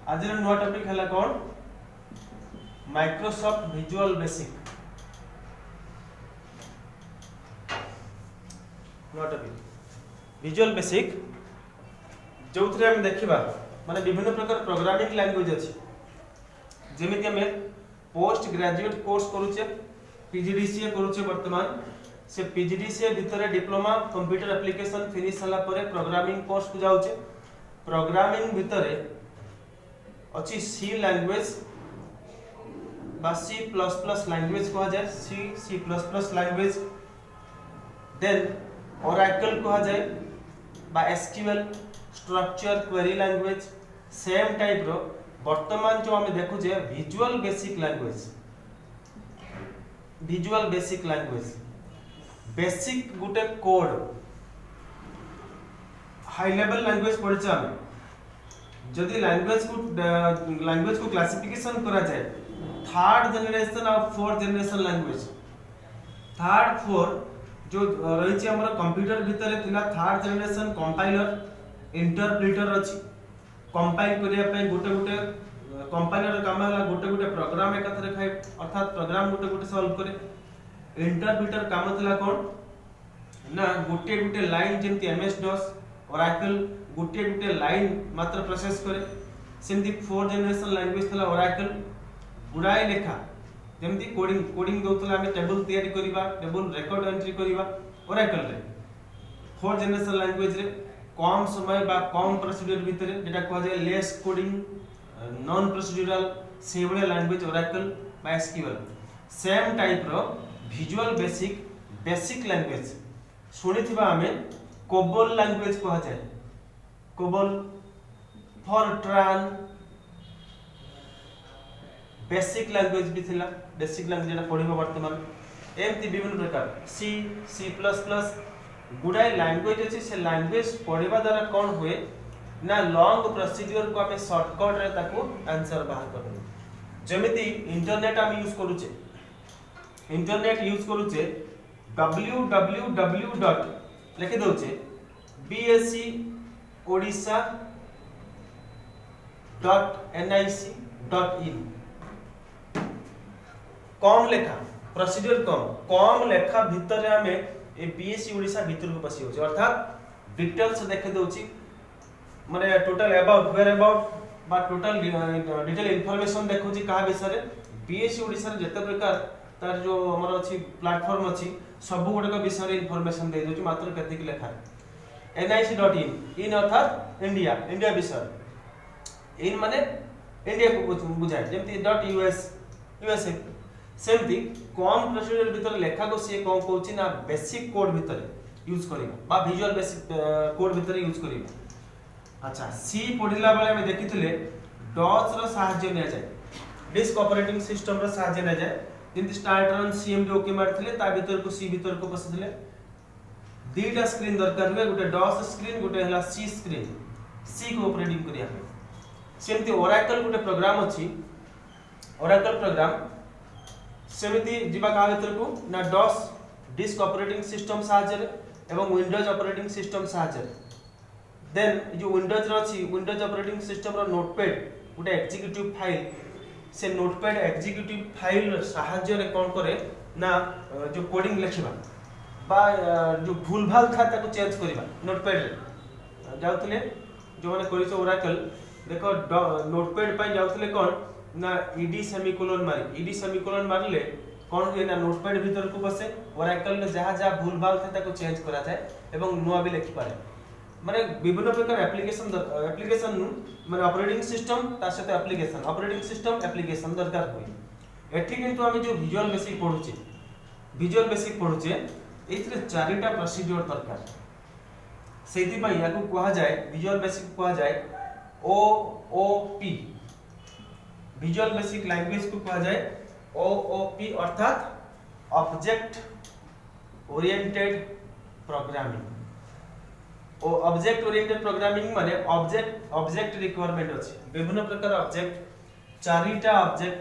आज नुआ टॉपिक है कौन माइक्रोसॉफ्ट विजुअल बेसिक नुआ टॉपिक विजुअल बेसिक जो हम देखा माने विभिन्न प्रकार प्रोग्रामिंग लैंग्वेज अच्छी जमीती आम पोस्ट ग्रेजुएट कोर्स करुचे पीजीडीसीए करुचे वर्तमान से पीजीडीसीए भितर डिप्लोमा कंप्यूटर एप्लिकेशन फिनिश होला परे प्रोग्रामिंग कोर्स को जाउचे प्रोग्रामिंग भितर अच्छी सी लैंग्वेज बा सी प्लस प्लस लैंग्वेज कहा जाए C plus plus language then Oracle कहा जाए बा SQL structure query language same type रो वर्तमान जो हमें देखुचे विजुअल बेसिक लैंग्वेज बेसिक गुटे कोड हाई लेवल लैंग्वेज पढ़े हम जदि लैंग्वेज को क्लासिफिकेशन करा जाए थर्ड जनरेशन और fourth generation language third fourth जो रही हमर कंप्यूटर भितर थिला थर्ड जनरेशन कंपाइलर इंटरप्रिटर अछि कंपाइल करिया पे गोटे गोटे कंपाइलर काम होला गोटे गोटे प्रोग्राम एकत्र खाए अर्थात प्रोग्राम गोटे गोटे सॉल्व करे इंटरप्रिटर काम थिला कोन ना गोटे गोटे लाइन जेंति एमएस डॉस ओरेकल गोटे गोटे लाइन मात्र प्रोसेस करे सेमती फोर्थ जनरेशन लैंग्वेज थिला ओरेकल गुडाई लेखा जेमती कोडिंग दोतला हमें टेबल तैयारी करिबा टेबल रिकॉर्ड एंट्री करिबा ओरेकल रे फोर्थ जनरेशन लैंग्वेज रे कम समय बा कम प्रोसीजर भितर जेटा कह जाय लेस कोडिंग नॉन प्रोसीजरल से बडे लैंग्वेज ओरेकल बा एसक्यूएल सेम टाइप रो विजुअल बेसिक लैंग्वेज सुनिथिबा हमें कोबोल लैंग्वेज कह जाय कोबोल फॉरट्रान बेसिक लैंग्वेज भी थिला बेसिक लैंग्वेज जेटा पढिबा वर्तमान एमती विभिन्न प्रकार सी गुडाई लैंग्वेज अछि से लैंग्वेज पढिबा द्वारा कोन हुए ना लॉन्ग प्रोसीजर को हमें शॉर्टकट रे ताको आंसर बाहर करबो जेमिति इंटरनेट हम यूज करूचे इंटरनेट यूज करूचे www. लिखि दोचे bsc.odisha.nic.in कम लेखा प्रोसीजर कम लेखा भितर हमें ए बीएससी ओडिशा भितर को पसी होचे अर्थात डिटेल्स देखे दोची माने टोटल अबाउट वेयर अबाउट बा टोटल डिटेल इंफॉर्मेशन देखोची कहा विषय बीएससी ओडिशा रे जते प्रकार तार जो हमर अछि प्लेटफार्म अछि सब गुडे को विषय रे इंफॉर्मेशन दे दोची मात्र कति के लेखा nic.in इन अर्थात इंडिया विषय इन माने इंडिया को बुझाय जेमती .us सेमती कम प्रोसीजर भीतर लेखा को से कौन कहउची ना बेसिक कोड भीतर यूज करिबा बा विजुअल बेसिक कोड भीतर यूज करिबा अच्छा सी पढिला बेले हम देखिथिले डॉस रो सहाय्य नै जाय डिस्क ऑपरेटिंग सिस्टम रो सहाय्य नै जाय जेमती स्टार्ट रन सीएमडी ओके मारथिले ता भीतर को सी भीतर को पसिथिले दीटा स्क्रीन दरकार हुए गोटे डॉस स्क्रीन गोटे हला सी स्क्रीन सी को ऑपरेटिंग करिया सेमती ओरेकल गोटे प्रोग्राम अछि ओरेकल प्रोग्राम सेमिति जिबा का भीतर को ना डॉस डिस्क ऑपरेटिंग सिस्टम सहायता एवं विंडोज ऑपरेटिंग सिस्टम सहायता देन जो विंडोज रो अछि विंडोज ऑपरेटिंग सिस्टम रो नोटपैड गोटे एग्जीक्यूटिव फाइल से नोटपैड एग्जीक्यूटिव फाइल सहायता रे कोन करे ना जो कोडिंग लिखिबा बा जो भूल भाल था ताको चेंज करिबा नोटपैड रे जाउतले जो माने करिसो ओरेकल देखो नोटपैड पय जाउतले कोन ना ईडी सेमीकोलन मारले कोन हुए ना नोटपैड भीतर को बसे ओरेकल में जहां भूल भाल था ताको चेंज करा जाए एवं नुआ भी लिखि पारे माने विभिन्न प्रकार एप्लीकेशन माने ऑपरेटिंग सिस्टम ता सहित एप्लीकेशन दरकार हुए एठी किंतु हम जो विजुअल बेसिक पढुचे एथिरे चारिटा प्रोसीजर दरकार सेति पय याकू कहा जाए विजुअल बेसिक कहा जाए ओओपी विजुअल बेसिक लैंग्वेज को कहा जाए ओओपी अर्थात object oriented programming object oriented programming माने ऑब्जेक्ट रिक्वायरमेंट अछि विभिन्न प्रकार ऑब्जेक्ट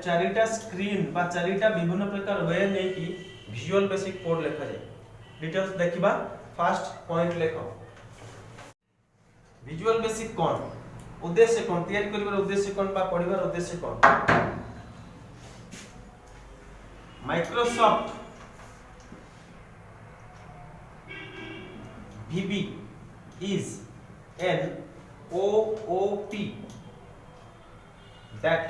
चारिटा स्क्रीन बा चारिटा विभिन्न प्रकार वे नै कि विजुअल बेसिक कोड लिखा जाए डिटेल्स देखिबा फर्स्ट पॉइंट लेखो विजुअल बेसिक कोन उद्देश्य कोन तैयारी करिवार उद्देश्य कोन बा पढिवार उद्देश्य कोन Microsoft VB is an OOP that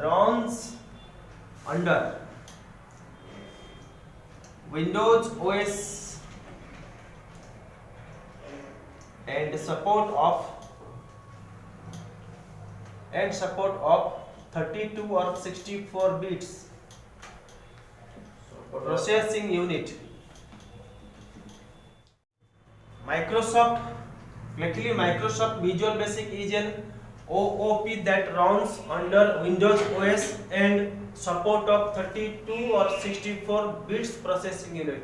runs under Windows OS and support of 32 or 64 bits processing unit. Microsoft Visual Basic is an OOP that runs under Windows OS and support of 32 or 64 bits processing unit.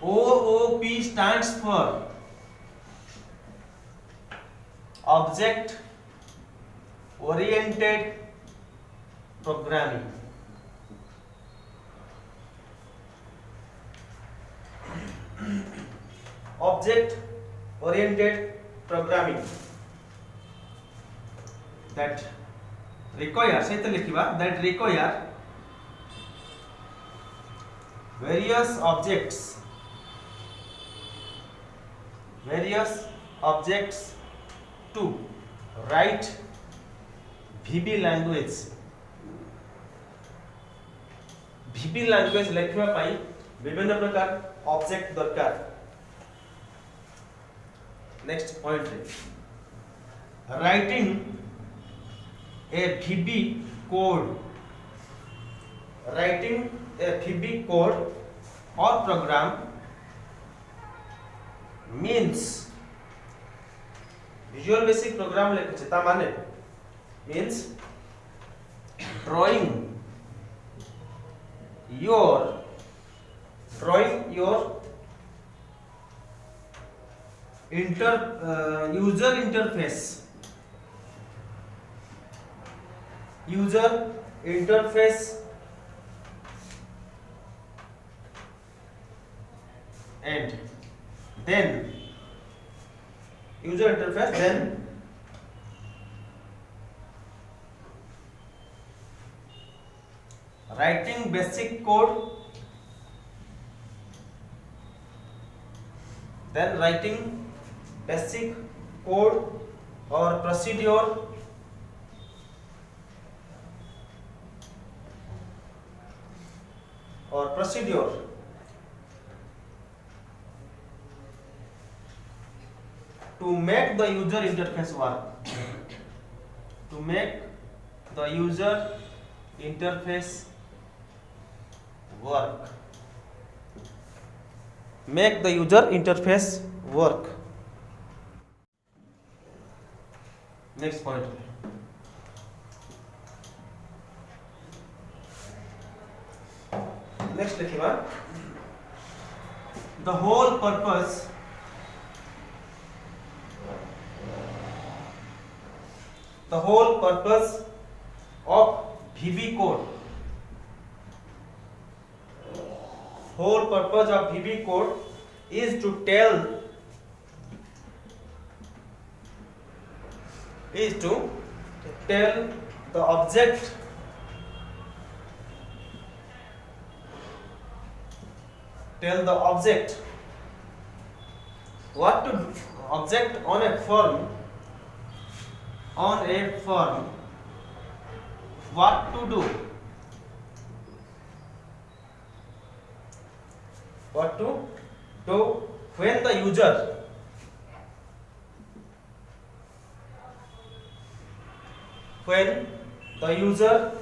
OOP stands for Object Oriented Programming. Object Oriented Programming that require various objects to write VB language. VB language लिखवा पाई विभिन्न प्रकार object दरकार. Next point रे writing a VB code और program means visual basic program लिखुचे ता माने means drawing your user interface and then writing basic code, or procedure to make the user interface work. Make the user interface work. Next point. Next लिखिबा the whole purpose of VB code is to tell the object what to do. Object on a form what to do when the user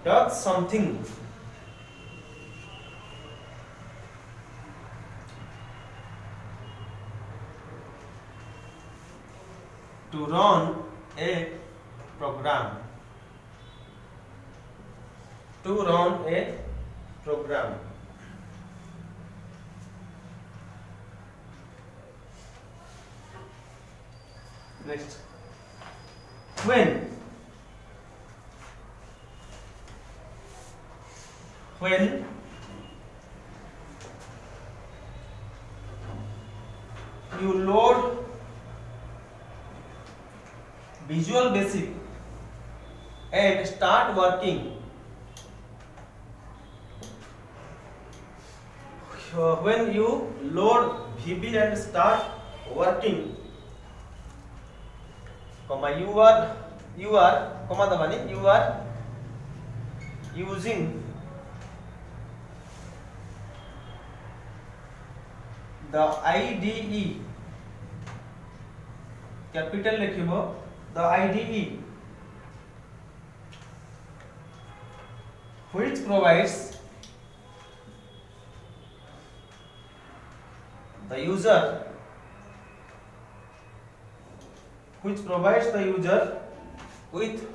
does something to run a program. Next, when you load Visual Basic and start working. When you load VB and start working, comma you are comma dabani, you are using the IDE, capital लिखिबो, the IDE which provides the user with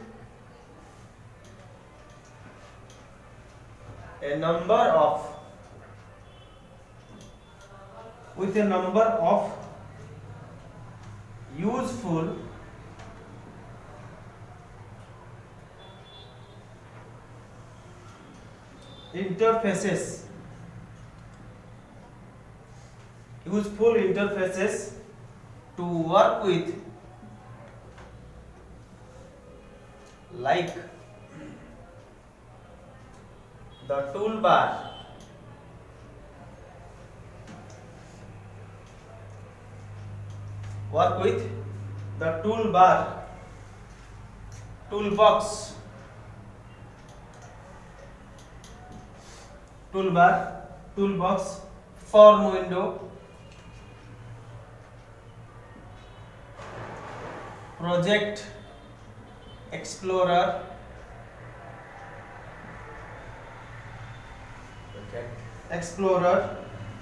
a number of useful interfaces to work with, like the toolbar, toolbox, form window, project explorer,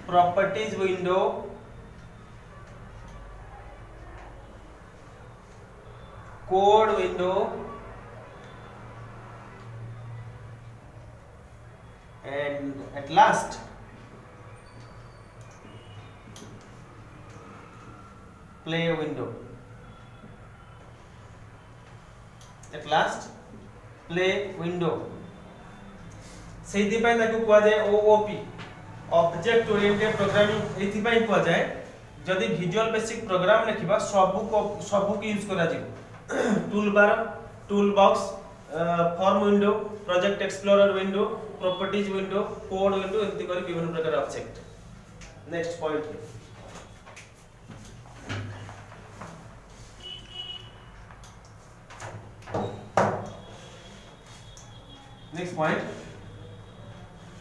properties window, code window, and at last play window. ସେଇଥି ପାଇଁ ତାକୁ କୁହାଯାଏ OOP, object oriented programming. एथि ପାଇଁ କୁହାଯାଏ ଯଦି visual ବେସିक programme ଲେଖିବା ସବୁ की यूज करा जिवो, tool bar, tool box, form window, project explorer window, properties window, code window, एमती करी विभिन्न प्रकार object. Next point, next point,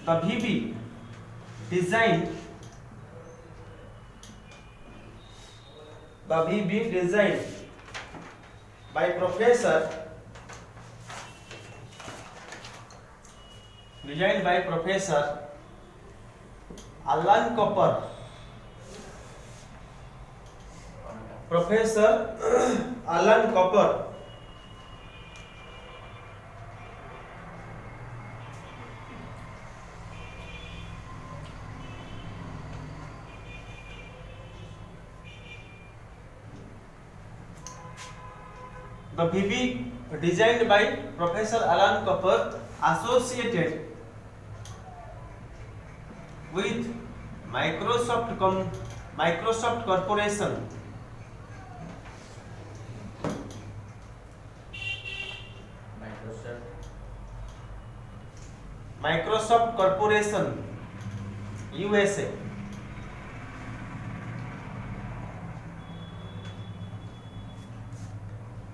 the VB designed by Professor Alan Cooper. Professor Alan Cooper The VB designed by Professor Alan Cooper, associated with Microsoft Corporation, USA,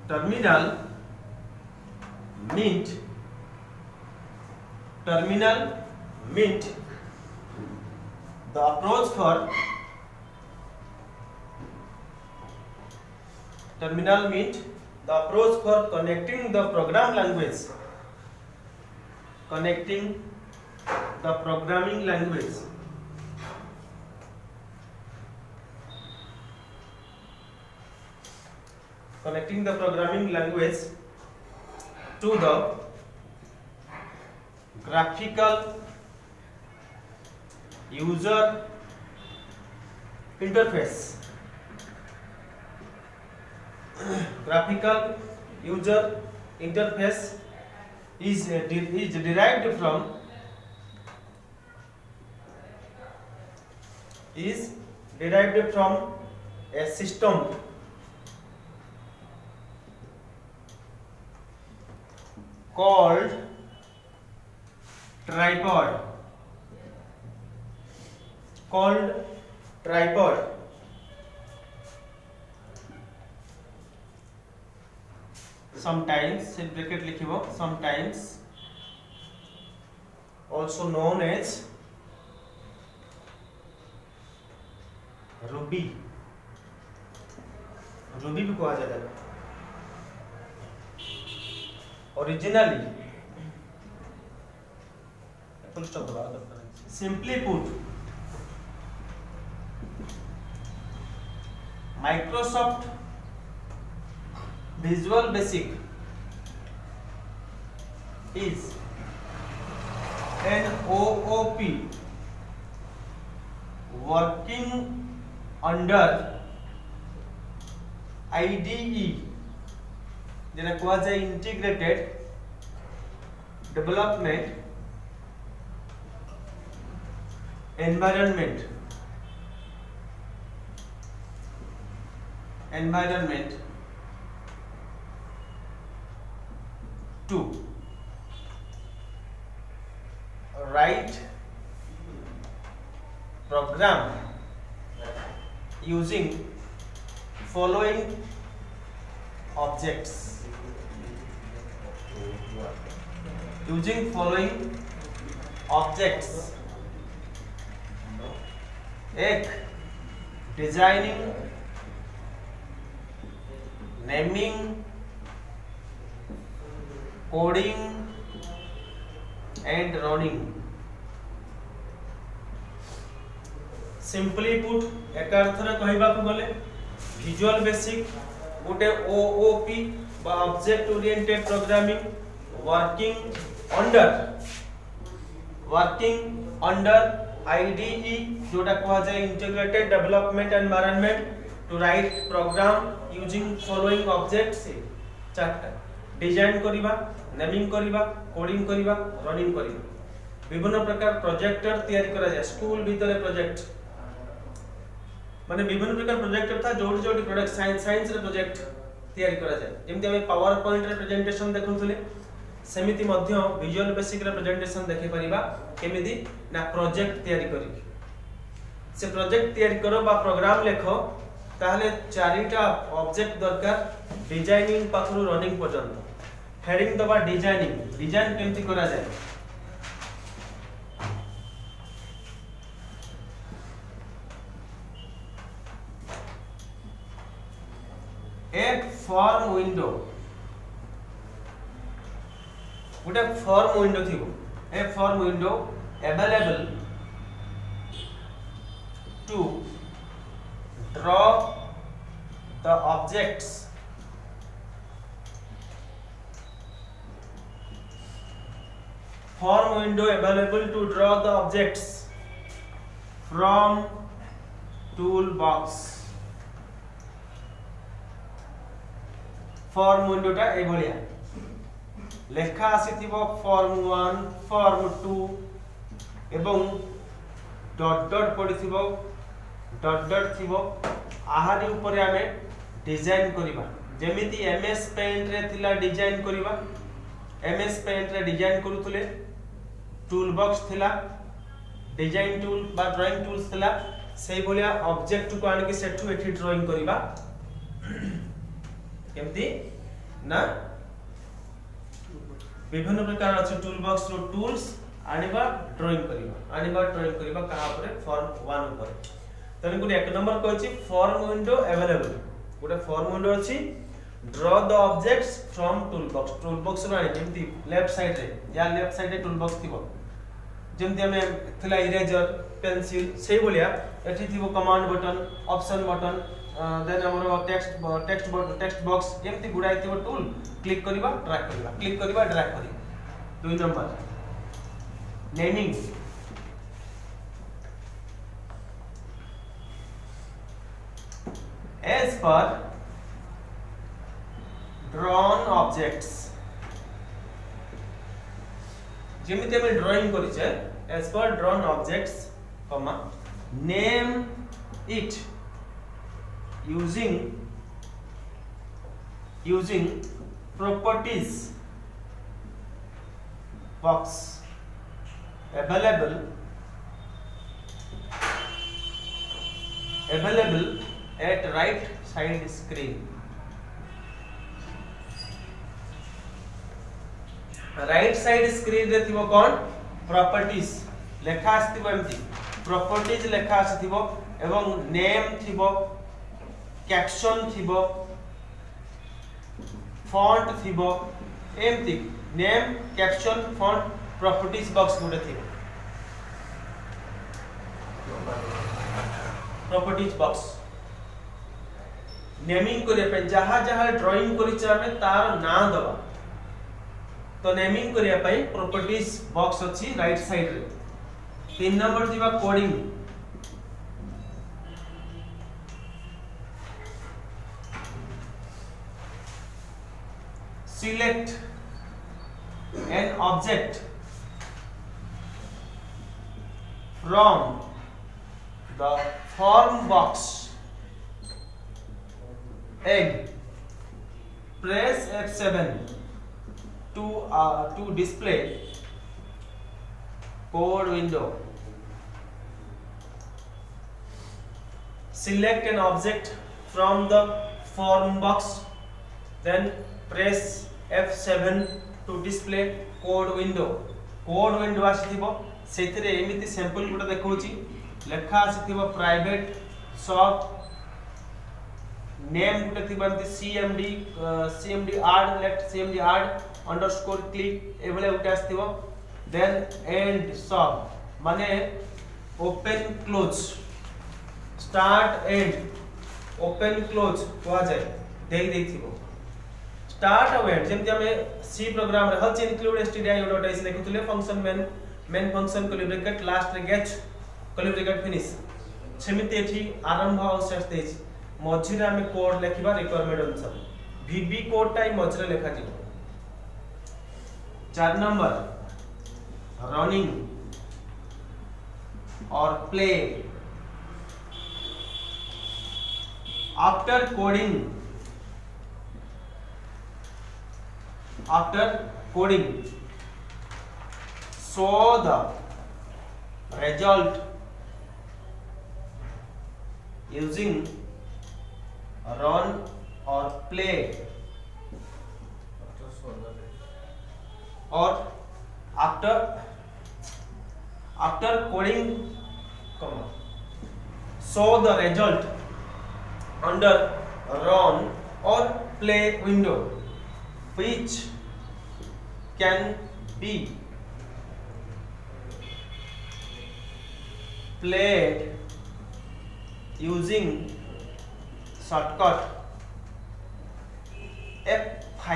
Terminal Mint, the approach for connecting the programming language to the graphical user interface. Graphical user interface is derived from a system called tripod, sometimes से bracket लिखिबो, sometimes also known as Ruby भी कहा जाता है। Originally full stop दबा दो। Simply put, Microsoft visual basic is an OOP working under IDE যেটা কোয়া যায় integrated development environment to write program using following objects, एक designing, naming, coding and running. Simply put एक अर्थरे कहबा को गले विजुअल बेसिक गोटे ओओपी बा object oriented programming working under IDE जोटा कहा जाए integrated development environment to write program using following objects. चारटा डिजाइन करिबा, नेमिंग करिबा, कोडिंग करिबा, रनिंग करिबा। विभिन्न प्रकार प्रोजेक्टर तैयारी करा जाए स्कूल भीतर प्रोजेक्ट माने विभिन्न प्रकार प्रोजेक्टर था जोटी जोटी प्रोडक्ट साइंस रे प्रोजेक्ट तैयारी करा जाए। जेमति हम पावर पॉइंट रे प्रेजेंटेशन देखुथले सेमिति मध्य विजुअल बेसिक रे प्रेजेंटेशन देखि परिबा केमिति ना प्रोजेक्ट तैयारी करी। से प्रोजेक्ट तैयारी करो बा प्रोग्राम लेखो ताहले चारिटा ऑब्जेक्ट दरकार डिजाइनिंग पाखरु रनिंग पर्यंत। हेडिंग दबा डिजाइनिंग, डिजाइन केमति करा जाए। एक फॉर्म विंडो, गोटे फॉर्म विंडो थिबो, a form window available to draw the objects form window available to draw the objects from toolbox। Form विंडोटा ए भलिया लेखा आसीथिबो फॉर्म 1 फॉर्म 2 एवं डॉट डॉट पडिथिबो, डॉट डॉट थिबो। आहारी ऊपर हमें डिजाइन करिबा जेमिति एमएस पेंट रे थिला डिजाइन करिबा। एमएस पेंट रे डिजाइन करूथले टूल बॉक्स थिला, डिजाइन टूल बा ड्राइंग टूल्स थिला। सेही भलिया ऑब्जेक्ट को आनि के सेठु एठी ड्राइंग करिबा केमती ना विभिन्न प्रकार अछि टूल बॉक्स रो टूल्स आनिबा ड्राइंग करिबा कहा पर फॉर्म 1 ऊपर। तने गुड एक नंबर कहछि फॉर्म विंडो अवेलेबल, गोटे फॉर्म विंडो अछि draw the objects from tool box रो आनि जेमती लेफ्ट साइड रे या लेफ्ट साइड रे टूल बॉक्स थिबो जेमती हमें थिला इरेजर पेंसिल सेही बोलिया एठी थिबो command button, option button, then हमरो टेक्स्ट बॉक्स एमती गुडाई थिबो टूल क्लिक करिबा ड्रैग करिबा, क्लिक करिबा ड्रैग करिबा। 2 number naming, as per drawn objects जेमिति हमें ड्राइंग करि छै as per drawn objects, name it using properties box available at right side screen. Right side screen रे थिबो कोन प्रॉपर्टीज लेखा आस्तिबो एमती प्रॉपर्टीज लेखा आस्तिबो एवं नेम थिबो कैप्शन थिबो फॉन्ट थिबो एमती name caption font properties box गुडे थिबो प्रॉपर्टीज बॉक्स नेमिंग करिया पे जहां जहां ड्राइंग करि चामे तार नाम दबा तो नेमिंग करिया पाई प्रॉपर्टीज बॉक्स अछि राइट साइड रे 3 नंबर दिबा coding select an object from the form box and press F7 to display code window. Select an object from the form box, then press F7 to display code window. Code window आसीथिबो सेथिरे एमिति sample गुटा देखौची लेखा आसीथिबो private shop name गुटे थिबंती cmd add let cmd add underscore click एबले गुटे आसीथिबो then end sub माने open close start and open close कोआ जाय देई देथिबो स्टार्ट और एंड जेमति हमें सी प्रोग्राम रे हच इंक्लूड stdio.h लिखुतले function main function curly bracket last रे गेट कर्ली ब्रैकेट फिनिश सेमिति एठी आरंभ और शेष देछि मझिरे हमें कोड लेखिबा रिक्वायरमेंट अनुसार VB कोड टाइम मझिरे लेखा जिवो 4 नंबर रनिंग और play after coding show the result using run or play or after coding comma show the result under run or play window which can be played using shortcut F5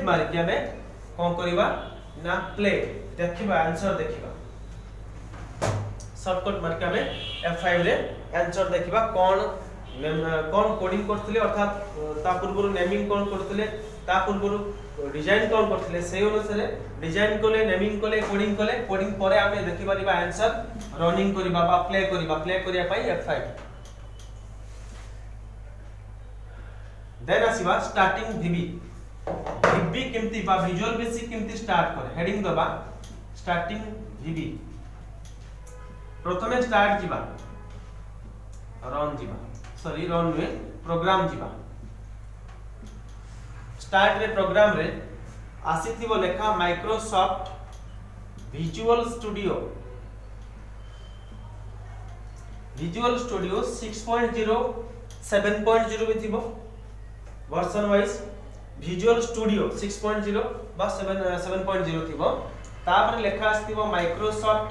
मार के हमें कौन करिबा ना play देखिबा answer देखिबा shortcut मार के हमें F5 रे आंसर देखिबा कौन कोडिंग करथिले अर्थात ता पूर्व नेमिंग कौन करथिले ता पूर्व डिजाइन कौन करथिले से अनुसार डिजाइन कोले नेमिंग कोले कोडिंग परे हमें देखि परिबा आंसर रनिंग करिबा बा प्ले करिया पाई F5 देन आसीबा स्टार्टिंग VB केमती बा विजुअल बेसिक केमती स्टार्ट करे हेडिंग दबा स्टार्टिंग VB प्रथमे स्टार्ट जिबा रन में प्रोग्राम जिबा स्टार्ट रे प्रोग्राम रे आसीथिबो लेखा माइक्रोसॉफ्ट विजुअल स्टूडियो 6.0 7.0 भी थिबो वर्जन वाइज विजुअल स्टूडियो 6.0 बा 7.0 थिबो तापर लेखा आसीथिबो माइक्रोसॉफ्ट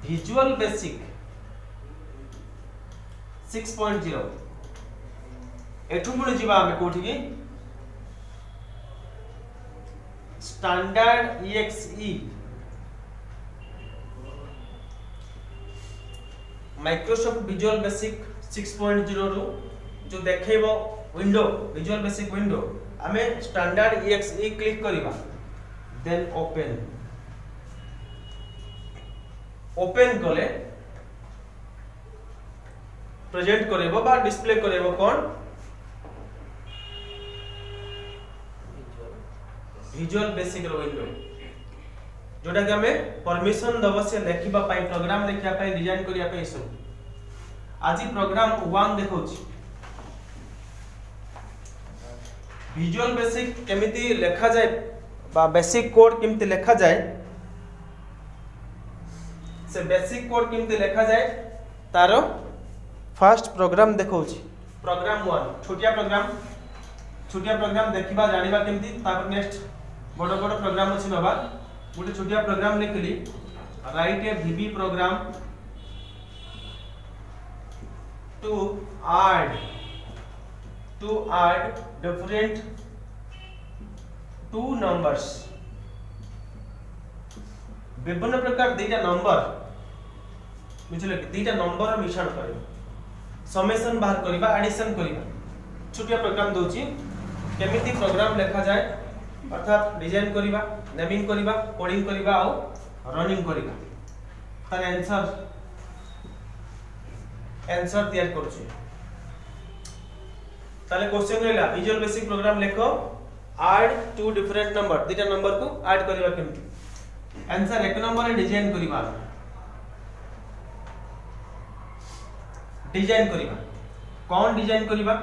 विजुअल बेसिक 6.0 एठु मुळे जिबा हमें कोठी की standard EXE Microsoft visual basic 6.0 रो जो देखेबो विंडो विजुअल बेसिक विंडो हमें स्टैंडर्ड EXE क्लिक करिबा देन ओपन कले प्रेजेंट करेबो बा डिस्प्ले करेबो कोन विजुअल बेसिक रो विंडो जोटा कि हमें परमिशन दबो से लेखिबा पई प्रोग्राम लेखिया पई डिजाइन करिया पई सब आजि प्रोग्राम 1 देखौछि विजुअल बेसिक केमिति लेखा जाय बा बेसिक कोड केमिति लेखा जाय से बेसिक कोड केमिति लेखा जाय तारो फर्स्ट प्रोग्राम देखौछि प्रोग्राम 1 छोटिया प्रोग्राम देखिबा जानिबा केमिति तापर नेक्स्ट बड़ बड़ प्रोग्राम अछि बाबा गोटे छोटिया प्रोग्राम लिखली write a VB program to add different two numbers विभिन्न प्रकार दीटा नंबर बुझले कि दीटा नंबर मिश्रण करबा समेशन बाहर करबा एडिशन करबा छोटिया प्रोग्राम दोची केमिति प्रोग्राम लिखा जाय अर्थात डिजाइन करबा नेमिंग करबा कोडिंग करबा आ रनिंग करबा तार आंसर तैयार करछि ताले क्वेश्चन रहला विजुअल बेसिक प्रोग्राम लिखो ऐड टू डिफरेंट नंबर दीटा नंबर को ऐड करबा केमिति आंसर एक नंबर डिजाइन करबा कौन डिजाइन करबा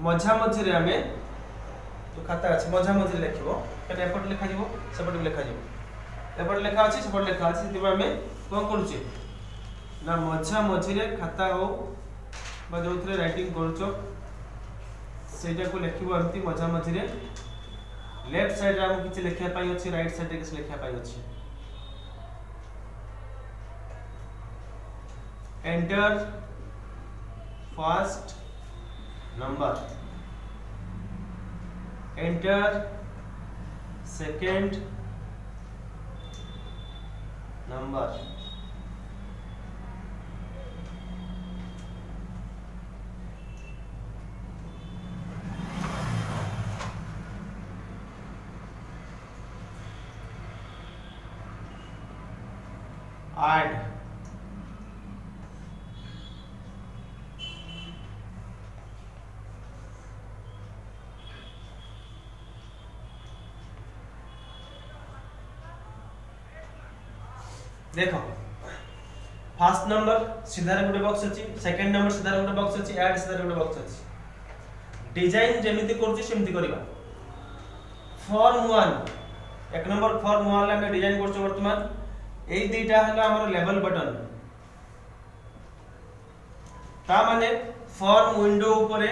मझा मझी रे हमें तो खाता अछि मझा मझी लिखिबो कने एपट लिखा जिवो सेपट लिखा जिवो एपट लिखा अछि सेपट लिखा अछि दिबा हमें कोन करूचे ना मझा मझी रे खाता हो बा जोथरे राइटिंग करूचो सेटा को लिखिबो एमती मझा मझी रे लेफ्ट साइड रे हम किछ लिखिया पाई अछि राइट साइड रे किछ लिखिया पाई अछि enter first number enter second number add देखो फर्स्ट नंबर सीधा रे गोटे बॉक्स अछि सेकंड नंबर सीधा रे गोटे बॉक्स अछि ऐड सीधा रे गोटे बॉक्स अछि डिजाइन जेमिति करछि सेमिति करबा फॉर्म 1 एक नंबर फॉर्म 1 ला हम डिजाइन करछु वर्तमान एई दुईटा हला हमर लेवल बटन ता माने फॉर्म विंडो ऊपर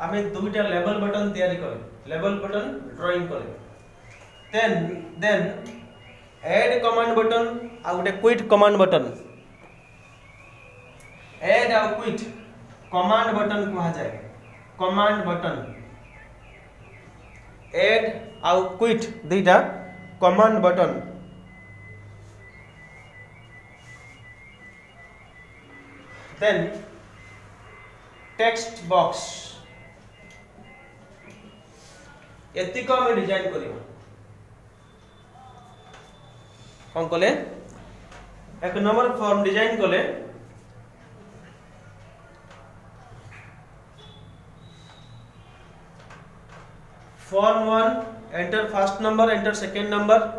हमें दुईटा लेवल बटन तैयारी करे लेवल बटन ड्राइंग करे देन ऐड कमांड बटन आ गोटे क्विट कमांड बटन ऐड आ क्विट कमांड बटन कहा जाए कमांड बटन ऐड आ क्विट दुईटा command button then text box एतिक हम डिजाइन करियो कौन कले एक नंबर फॉर्म डिजाइन कले form 1 enter first number enter second number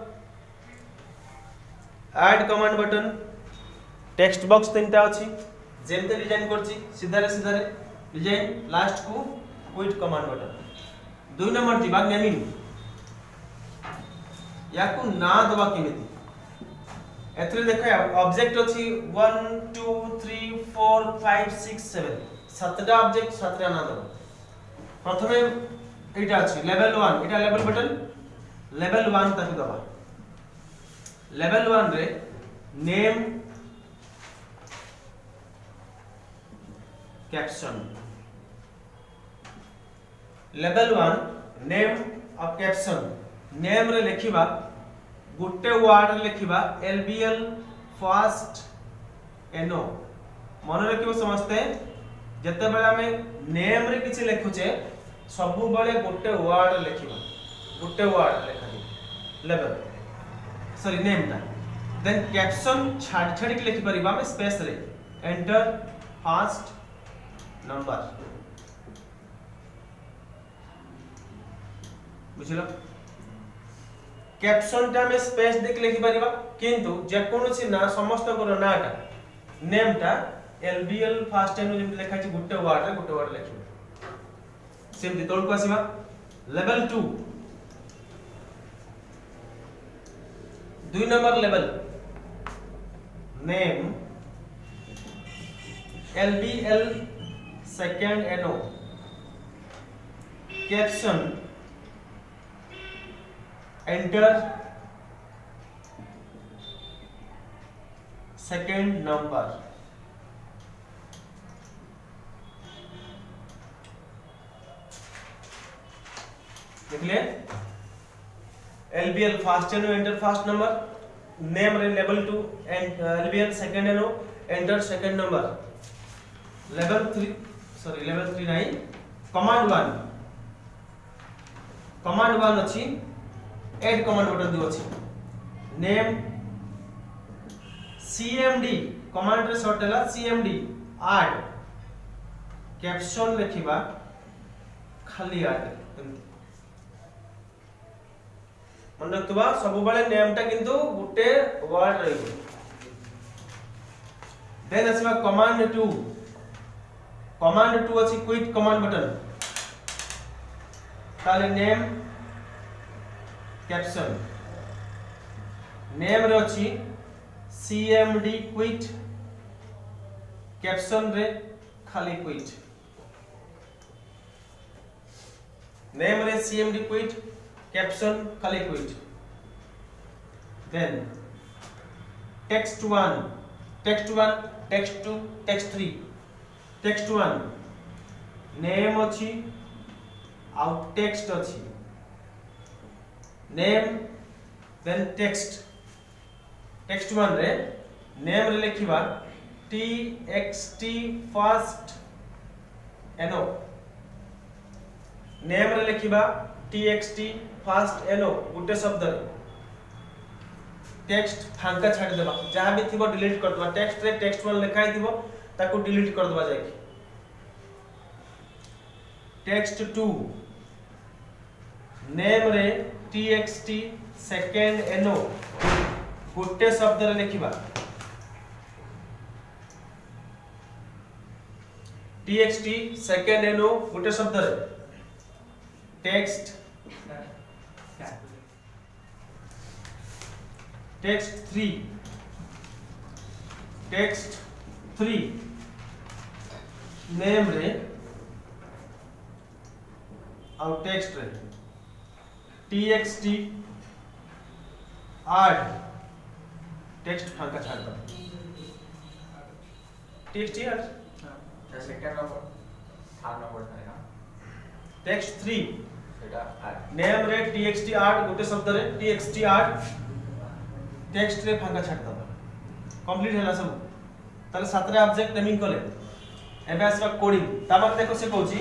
add command button text box तीनटा अछि जेमते डिजाइन करछि सीधा रे डिजाइन लास्ट को क्विट कमांड बटन 2 नंबर दिबा नेमिंग याकू ना दबा केमिति एथरे देखा ऑब्जेक्ट अछि 1 2 3 4 5 6 7 सातटा ऑब्जेक्ट सातटा ना दबा प्रथमे एटा अछि लेवल 1 एटा लेवल बटन लेवल 1 तक दबा लेवल 1 रे name caption level 1 name of caption name रे लिखिबा गुटे वर्ड लिखिबा एलबीएल फर्स्ट एनो मन रखिबो समझते जते बेला हमें नेम रे किछि लिखुचे सबु बेले गुटे वर्ड लिखिबा गुटे वर्ड लिखा दी लेवल सॉरी नेम ना देन कैप्शन छाड़ छाड़ के लिखि परिबा में स्पेस रे एंटर फर्स्ट नंबर बुझिलो कैप्शन टा में स्पेस देख लिखि परिबा किंतु जे कोनोसी ना समस्त को नाटा नेम टा एलबीएल फास्ट टाइम जेम लिखा छि गुटे वर्ड लिखिबो सेम तोल को आसीबा level 2 2 number level name LBL second NO caption enter second number देख ले LBL first NO enter first number name रे level 2 and LBL second NO enter second number level 3 नहीं कमांड 1 अछि ऐड कमांड बटन दियो अछि name CMD command रे short हैला CMD add caption लिखिबा खाली ऐड मन रखतबा सब बेले नेम टा किंतु गुटे वर्ड रहइबो देन असबा कमांड 2 अछि क्विट कमांड बटन ताले नेम कैप्शन नेम रे अछि CMD क्विट कैप्शन रे खाली क्विट नेम रे CMD क्विट कैप्शन खाली quit then text 1 text 2 text 3 text 1 name अछि आउट टेक्स्ट अछि नेम देन टेक्स्ट 1 रे नेम रे लिखिबा TXT फर्स्ट NO नेम रे लिखिबा TXT फर्स्ट NO गुटे शब्द रे टेक्स्ट फांका छाड़ देबा जहां भी थिबो डिलीट कर देबा टेक्स्ट रे टेक्स्ट 1 लिखाई दिबो ताको डिलीट कर देबा जाय टेक्स्ट 2 नेम रे TXT सेकंड NO गुटे शब्द रे लिखिबा TXT सेकंड NO गुटे शब्द रे टेक्स्ट 3 नेम रे और टेक्स्ट रे TXT ऐड टेक्स्ट फांका छाड़ दो TXT add second number third number है ना टेक्स्ट 3 सेटा ऐड नेम रे TXT ऐड गुटे शब्द रे TXT ऐड टेक्स्ट रे फांका छाड़ दो कंप्लीट हैला सब ताले सातरे ऑब्जेक्ट नेमिंग कले एबे आसबा कोडिंग तापर देखो से कहूची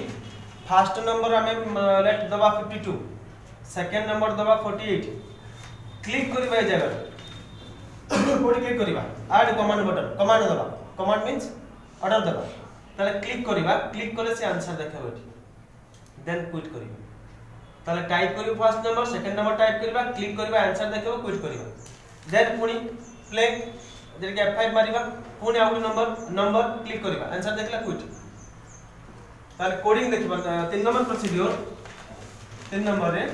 फर्स्ट नंबर हमें लेट दबा 52 सेकंड नंबर दबा 48 क्लिक करबा ए जगह कोड क्लिक करबा ऐड कमांड बटन कमांड दबा कमांड मींस ऑर्डर दबा ताले क्लिक करबा क्लिक करले से आंसर देखाबो एठी देन क्विट करबा ताले टाइप करबो first number second number type करबा क्लिक करबा आंसर देखाबो क्विट करबा देन पुनी प्ले जे के F5 मारिबा पुनी आउट नंबर क्लिक करबा आंसर देखला क्विट ताले कोडिंग देखिबा 3 नंबर प्रोसीड्यूर 3 नंबर रे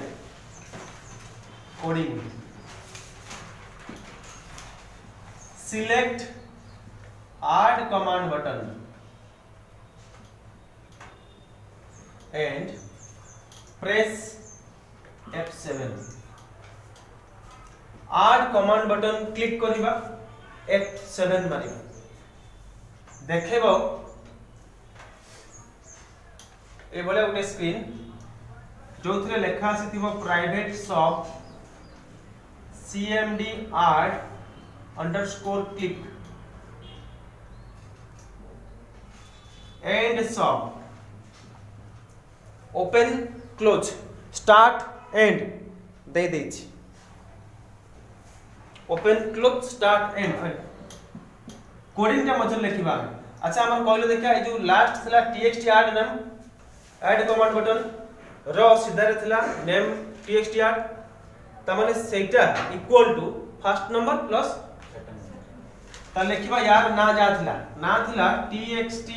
coding select add command button and press F7 add command button click करिबा F7 मारिबा देखैबो ए बोले उटे स्क्रीन जो थरे लेखा आसीथिबो private sub CMD add underscore click end sub open close start and दे देछि open close start and coding टा मजर लिखिबा अच्छा हम कहले देखा ए जो लास्ट थिला txt add name add command button रो सीधा रे थिला नेम txt add त माने सेटा equal to first number plus त लिखिबा यार ना जा थिला ना थिला txt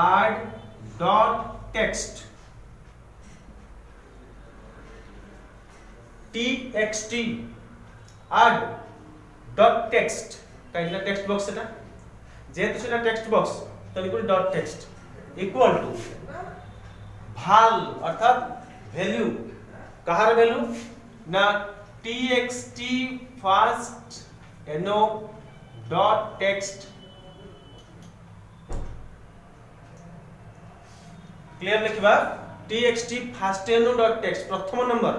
add dot text txt add dot text काइला टेक्स्ट बॉक्स सेटा जेहेतु सेटा टेक्स्ट बॉक्स तो equal dot text equal to भाल अर्थात वैल्यू कहार वैल्यू ना txt first no dot text clear लिखबा txt first no dot text प्रथम number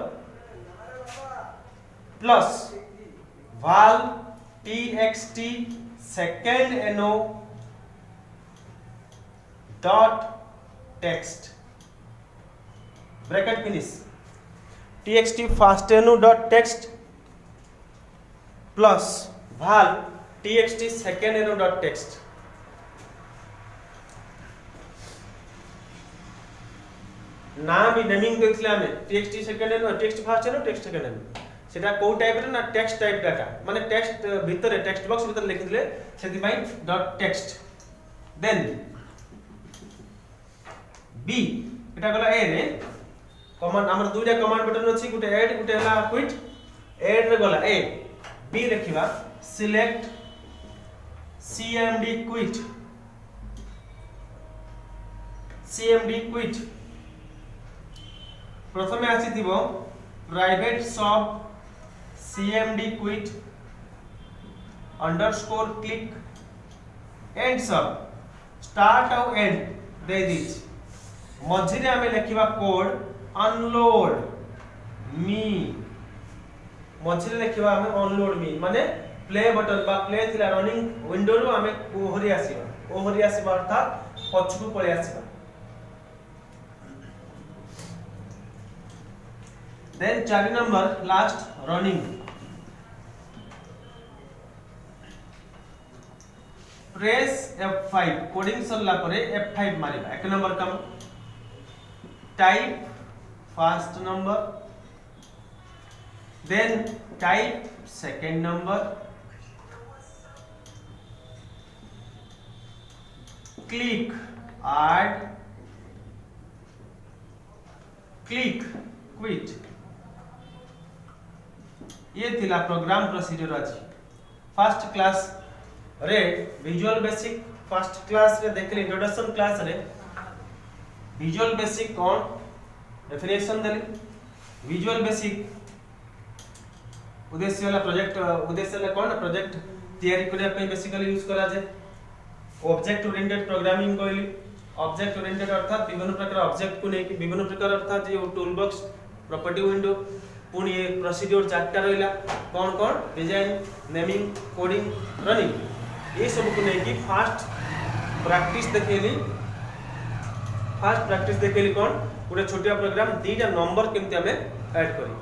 plus val txt second no dot text bracket finish txt first no dot text plus val txt second no dot text ना भी naming देखले हमें txt second no text first no text second no सेटा को type रे ना text type data माने text भीतर टेक्स्ट बॉक्स भीतर लिखि दिले सेति भाई डॉट टेक्स्ट देन बी एटा गला ए रे कमांड हमर दुइटा कमांड बटन अछि गुटे ऐड गुटे हला क्विट ऐड रे गला ए बी लिखिबा सिलेक्ट cmd quit प्रथमे आसी दिबो प्राइवेट सब cmd quit underscore click end सब start और end दे दीज मझिरे हमें लिखिबा कोड unload me मझिरे लिखिबा हमें unload me माने प्ले बटन बा प्ले थिला रनिंग विंडो रो हमें ओहरी आसीबा अर्थात पछकु पळे आसीबा then 4 number last running press F5 coding सरला परे F5 मारिबा एक नंबर कम type first number then type second number click add click quit ये थिला प्रोग्राम प्रोसीजर अछि फर्स्ट क्लास रे विजुअल बेसिक फर्स्ट क्लास रे देखले इंट्रोडक्शन क्लास रे विजुअल बेसिक कोन डेफिनेशन देली विजुअल बेसिक उद्देश्य वाला प्रोजेक्ट उद्देश्य वाला कोन प्रोजेक्ट तैयारी करे पे बेसिकली यूज करा जाय ऑब्जेक्ट ओरिएंटेड प्रोग्रामिंग कहली ऑब्जेक्ट ओरिएंटेड अर्थात विभिन्न प्रकार ऑब्जेक्ट को लेके विभिन्न प्रकार अर्थात ये टूल बॉक्स प्रॉपर्टी विंडो पुणी ये प्रोसीजर चार्टा रहिला कौन कौन डिजाइन नेमिंग कोडिंग रनिंग ये सब को लेके फास्ट प्रैक्टिस देखेली कौन गोटे छोटिया प्रोग्राम दीटा नंबर केमती हमें ऐड करी